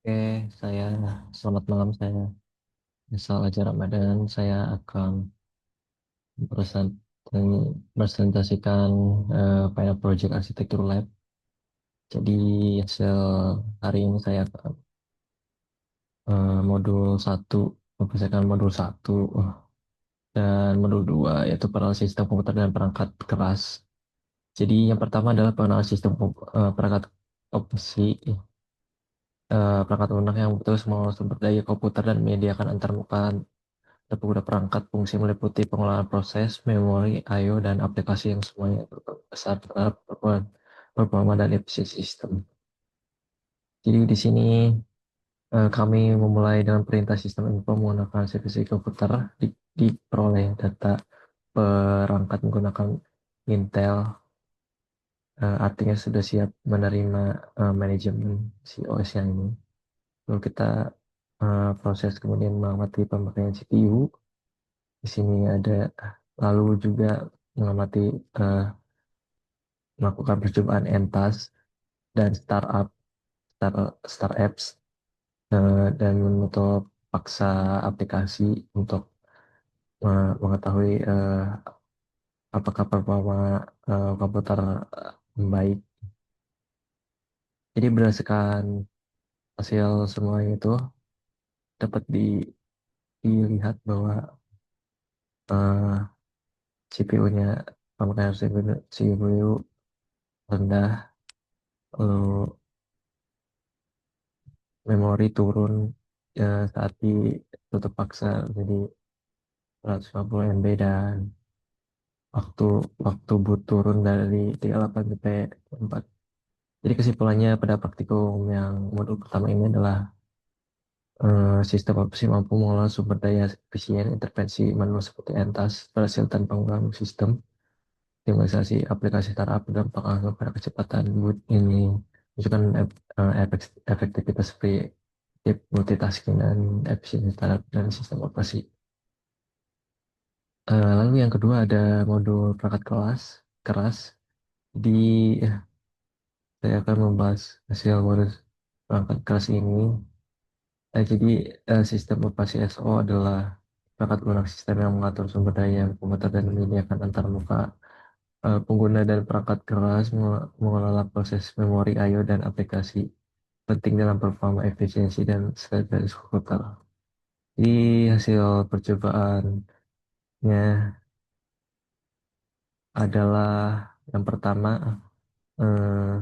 Oke, saya selamat malam saya. Misal aja Ramadan, saya akan present- presentasikan Final Project Architecture Lab. Jadi hasil hari ini saya modul satu mempersiapkan modul satu dan modul 2 yaitu pengenalan sistem komputer dan perangkat keras. Jadi yang pertama adalah pengenalan sistem perangkat operasi perangkat lunak yang betul semua sumber daya komputer dan menyediakan antarmuka ada pengguna perangkat fungsi meliputi pengelolaan proses, memori, I/O, dan aplikasi yang semuanya besar terhadap performa dan efisiensi sistem. Jadi di sini kami memulai dengan perintah sistem info menggunakan CPC komputer diperoleh data perangkat menggunakan Intel, artinya sudah siap menerima manajemen si OS yang ini. Lalu kita proses kemudian mengamati pemakaian CPU. Di sini ada lalu juga mengamati eh, melakukan percobaan entas dan startups dan menutup paksa aplikasi untuk mengetahui apakah performa komputer membaik. Jadi berdasarkan hasil semua itu dapat dilihat bahwa CPU-nya pemakaian CPU rendah, lalu memori turun saat ditutup paksa jadi 150 MB dan waktu waktu boot turun dari 38 sampai 4. Jadi kesimpulannya pada praktikum yang modul pertama ini adalah sistem operasi mampu mengolah sumber daya efisien intervensi manual seperti entas berhasil tanpa mengganggu sistem optimalisasi aplikasi startup berdampak langsung pada kecepatan boot ini menunjukkan efektivitas seperti multitasking dan efisiensi startup dan sistem operasi. Lalu yang kedua ada modul perangkat keras. Di saya akan membahas hasil modul perangkat keras ini. Jadi sistem operasi SO adalah perangkat lunak sistem yang mengatur sumber daya komputer dan menyediakan antarmuka pengguna dan perangkat keras mengelola proses memori I/O dan aplikasi penting dalam performa efisiensi dan stabilitas komputer. Jadi hasil percobaannya adalah yang pertama eh,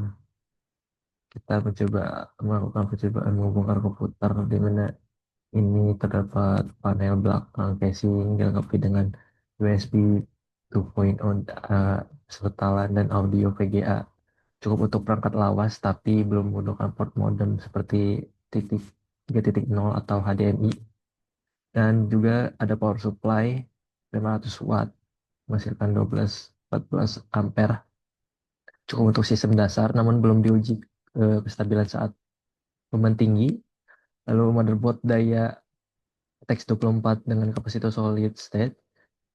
kita mencoba melakukan percobaan membongkar komputer di mana ini terdapat panel belakang casing dilengkapi dengan USB 2.0 setelan dan audio VGA. Cukup untuk perangkat lawas tapi belum menggunakan port modem seperti titik 3.0 atau HDMI. Dan juga ada power supply 500 watt menghasilkan 12-14 ampere. Cukup untuk sistem dasar namun belum diuji kestabilan saat beban tinggi. Lalu motherboard daya RTX 24 dengan kapasitor solid state,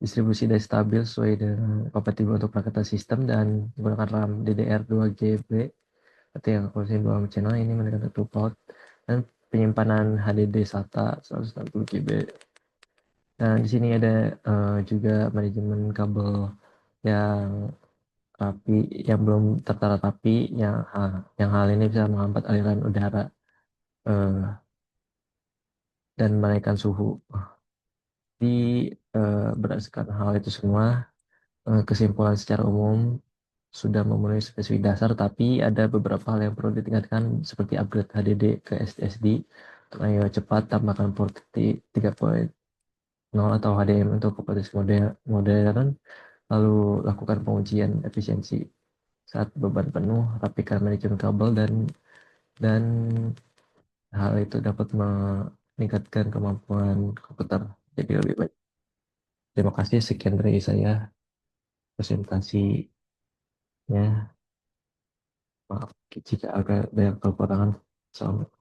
distribusi daya stabil sesuai dengan kompatibel untuk perangkat sistem dan menggunakan RAM DDR2 GB, berarti yang kapasitas 2 channel ini menggunakan 2 port dan penyimpanan HDD SATA 160 GB. Dan di sini ada juga manajemen kabel yang rapi, yang belum tertara rapi, yang hal ini bisa menghambat aliran udara eh, dan menaikkan suhu. Di berdasarkan hal itu semua, kesimpulan secara umum sudah memenuhi spesifikasi dasar, tapi ada beberapa hal yang perlu ditingkatkan seperti upgrade HDD ke SSD untuk I/O cepat, tambahkan port 3.0 atau HDMI untuk kompatibilitas modern, lalu lakukan pengujian efisiensi saat beban penuh, rapikan manajemen kabel dan hal itu dapat meningkatkan kemampuan komputer jadi lebih baik. Terima kasih, sekian dari saya presentasinya. Maaf jika agak banyak kekurangan. Assalamualaikum.